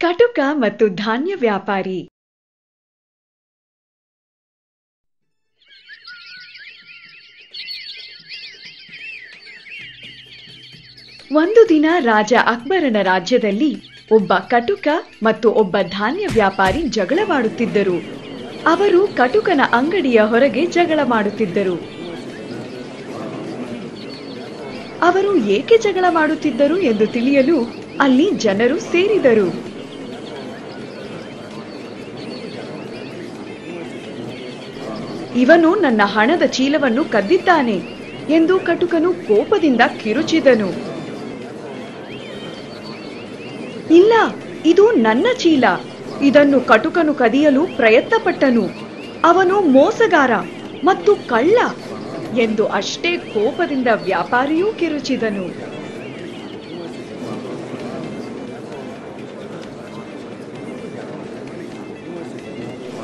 ಕಟುಕ ಮತ್ತು ಧಾನ್ಯ ವ್ಯಾಪಾರಿ. ಒಂದು ದಿನ ರಾಜ ಅಕ್ಬರನ ರಾಜ್ಯದಲ್ಲಿ ಒಬ್ಬ ಕಟುಕ ಮತ್ತು ಒಬ್ಬ ಧಾನ್ಯ ವ್ಯಾಪಾರಿ ಜಗಳವಾಡುತ್ತಿದ್ದರು. ಅವರು ಕಟುಕನ ಅಂಗಡಿಯ ಹೊರಗೆ ಜಗಳ ಮಾಡುತ್ತಿದ್ದರು. ಅವರು ಏಕೆ ಜಗಳ ಮಾಡುತ್ತಿದ್ದರು ಎಂದು ತಿಳಿಯಲು ಅಲ್ಲಿ ಜನರು ಸೇರಿದರು. ಇವನು ನನ್ನ ಹಣದ ಚೀಲವನ್ನು ಕದ್ದಿದ್ದಾನೆ ಎಂದು ಕಟುಕನು ಕೋಪದಿಂದ ಕಿರುಚಿದನು. ಇಲ್ಲ, ಇದು ನನ್ನ ಚೀಲ. ಇದನ್ನು ಕಟುಕನು ಕದಿಯಲು ಪ್ರಯತ್ನಪಟ್ಟನು. ಅವನು ಮೋಸಗಾರ ಮತ್ತು ಕಳ್ಳ ಎಂದು ಅಷ್ಟೇ ಕೋಪದಿಂದ ವ್ಯಾಪಾರಿಯೂ ಕಿರುಚಿದನು.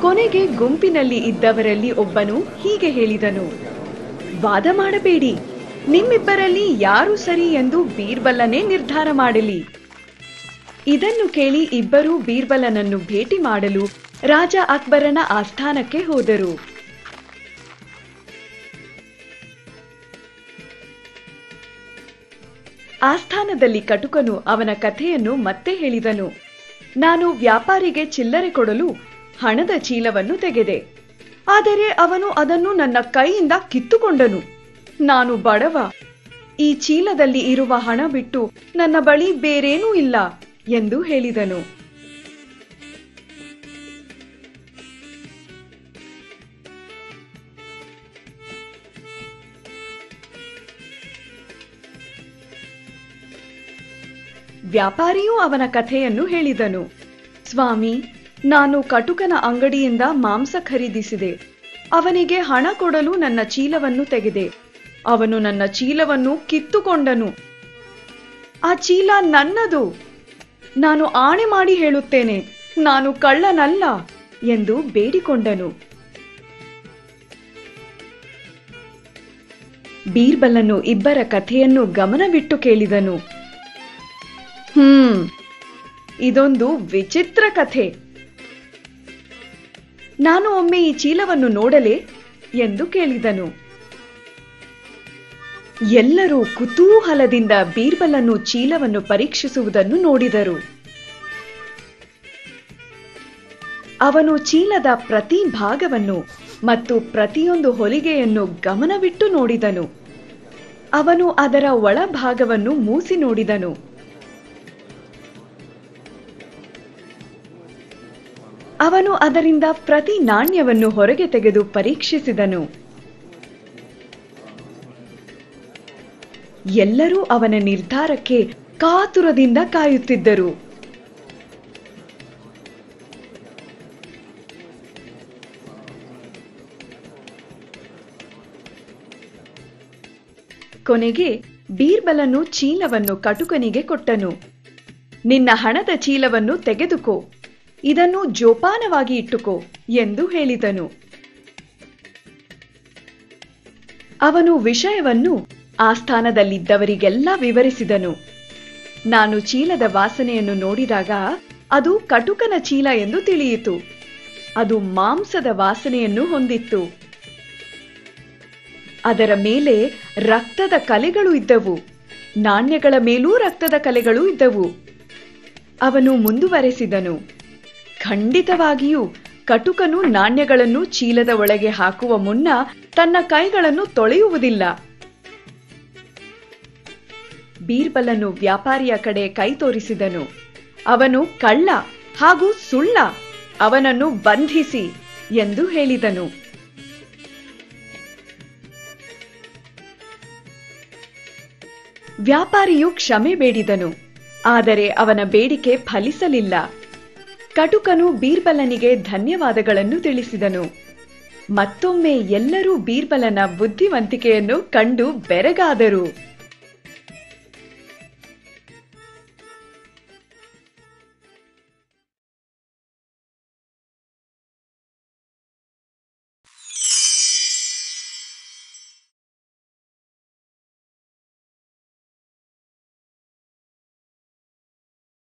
ಕೊನೆಗೆ ಗುಂಪಿನಲ್ಲಿ ಇದ್ದವರಲ್ಲಿ ಒಬ್ಬನು ಹೀಗೆ ಹೇಳಿದನು, ವಾದ ಮಾಡಬೇಡಿ, ನಿಮ್ಮಿಬ್ಬರಲ್ಲಿ ಯಾರು ಸರಿ ಎಂದು ಬೀರ್ಬಲನೇ ನಿರ್ಧಾರ ಮಾಡಲಿ. ಇದನ್ನು ಕೇಳಿ ಇಬ್ಬರೂ ಬೀರ್ಬಲನನ್ನು ಭೇಟಿ ಮಾಡಲು ರಾಜ ಅಕ್ಬರನ ಆಸ್ಥಾನಕ್ಕೆ ಹೋದರು. ಆಸ್ಥಾನದಲ್ಲಿ ಕಟುಕನು ಅವನ ಕಥೆಯನ್ನು ಮತ್ತೆ ಹೇಳಿದನು. ನಾನು ವ್ಯಾಪಾರಿಗೆ ಚಿಲ್ಲರೆ ಕೊಡಲು ಹಣದ ಚೀಲವನ್ನು ತೆಗೆದೆ. ಆದರೆ ಅವನು ಅದನ್ನು ನನ್ನ ಕೈಯಿಂದ ಕಿತ್ತುಕೊಂಡನು. ನಾನು ಬಡವ. ಈ ಚೀಲದಲ್ಲಿ ಇರುವ ಹಣ ಬಿಟ್ಟು ನನ್ನ ಬಳಿ ಬೇರೇನೂ ಇಲ್ಲ ಎಂದು ಹೇಳಿದನು. ವ್ಯಾಪಾರಿಯೂ ಅವನ ಕಥೆಯನ್ನು ಹೇಳಿದನು. ಸ್ವಾಮಿ, ನಾನು ಕಟುಕನ ಅಂಗಡಿಯಿಂದ ಮಾಂಸ ಖರೀದಿಸಿದೆ. ಅವನಿಗೆ ಹಣ ಕೊಡಲು ನನ್ನ ಚೀಲವನ್ನು ತೆಗೆದೆ. ಅವನು ನನ್ನ ಚೀಲವನ್ನು ಕಿತ್ತುಕೊಂಡನು. ಆ ಚೀಲ ನನ್ನದು. ನಾನು ಆಣೆ ಮಾಡಿ ಹೇಳುತ್ತೇನೆ, ನಾನು ಕಳ್ಳನಲ್ಲ ಎಂದು ಬೇಡಿಕೊಂಡನು. ಬೀರ್ಬಲನು ಇಬ್ಬರ ಕಥೆಯನ್ನು ಗಮನವಿಟ್ಟು ಕೇಳಿದನು. ಇದೊಂದು ವಿಚಿತ್ರ ಕಥೆ. ನಾನು ಒಮ್ಮೆ ಈ ಚೀಲವನ್ನು ನೋಡಲೇ ಎಂದು ಕೇಳಿದನು. ಎಲ್ಲರೂ ಕುತೂಹಲದಿಂದ ಬೀರ್ಬಲನು ಚೀಲವನ್ನು ಪರೀಕ್ಷಿಸುವುದನ್ನು ನೋಡಿದರು. ಅವನು ಚೀಲದ ಪ್ರತಿ ಭಾಗವನ್ನು ಮತ್ತು ಪ್ರತಿಯೊಂದು ಹೊಲಿಗೆಯನ್ನು ಗಮನವಿಟ್ಟು ನೋಡಿದನು. ಅವನು ಅದರ ಒಳಭಾಗವನ್ನು ಮೂಸಿ ನೋಡಿದನು. ಅವನು ಅದರಿಂದ ಪ್ರತಿ ನಾಣ್ಯವನ್ನು ಹೊರಗೆ ತೆಗೆದು ಪರೀಕ್ಷಿಸಿದನು. ಎಲ್ಲರೂ ಅವನ ನಿರ್ಧಾರಕ್ಕೆ ಕಾತುರದಿಂದ ಕಾಯುತ್ತಿದ್ದರು. ಕೊನೆಗೆ ಬೀರ್ಬಲನು ಚೀಲವನ್ನು ಕಟುಕನಿಗೆ ಕೊಟ್ಟನು. ನಿನ್ನ ಹಣದ ಚೀಲವನ್ನು ತೆಗೆದುಕೋ, ಇದನ್ನು ಜೋಪಾನವಾಗಿ ಇಟ್ಟುಕೋ ಎಂದು ಹೇಳಿದನು. ಅವನು ವಿಷಯವನ್ನು ಆಸ್ಥಾನದಲ್ಲಿದ್ದವರಿಗೆಲ್ಲ ವಿವರಿಸಿದನು. ನಾನು ಚೀಲದ ವಾಸನೆಯನ್ನು ನೋಡಿದಾಗ ಅದು ಕಟುಕನ ಚೀಲ ಎಂದು ತಿಳಿಯಿತು. ಅದು ಮಾಂಸದ ವಾಸನೆಯನ್ನು ಹೊಂದಿತ್ತು. ಅದರ ಮೇಲೆ ರಕ್ತದ ಕಲೆಗಳು ಇದ್ದವು. ನಾಣ್ಯಗಳ ಮೇಲೂ ರಕ್ತದ ಕಲೆಗಳು ಇದ್ದವು. ಅವನು ಮುಂದುವರೆಸಿದನು, ಖಂಡಿತವಾಗಿಯೂ ಕಟುಕನು ನಾಣ್ಯಗಳನ್ನು ಚೀಲದ ಒಳಗೆ ಹಾಕುವ ಮುನ್ನ ತನ್ನ ಕೈಗಳನ್ನು ತೊಳೆಯುವುದಿಲ್ಲ. ಬೀರ್ಬಲನು ವ್ಯಾಪಾರಿಯ ಕಡೆ ಕೈ ತೋರಿಸಿದನು. ಅವನು ಕಳ್ಳ ಹಾಗೂ ಸುಳ್ಳ. ಅವನನ್ನು ಬಂಧಿಸಿ ಎಂದು ಹೇಳಿದನು. ವ್ಯಾಪಾರಿಯು ಕ್ಷಮೆ ಬೇಡಿದನು. ಆದರೆ ಅವನ ಬೇಡಿಕೆ ಫಲಿಸಲಿಲ್ಲ. ಕಟುಕನು ಬೀರ್ಬಲನಿಗೆ ಧನ್ಯವಾದಗಳನ್ನು ತಿಳಿಸಿದನು. ಮತ್ತೊಮ್ಮೆ ಎಲ್ಲರೂ ಬೀರ್ಬಲನ ಬುದ್ಧಿವಂತಿಕೆಯನ್ನು ಕಂಡು ಬೆರಗಾದರು.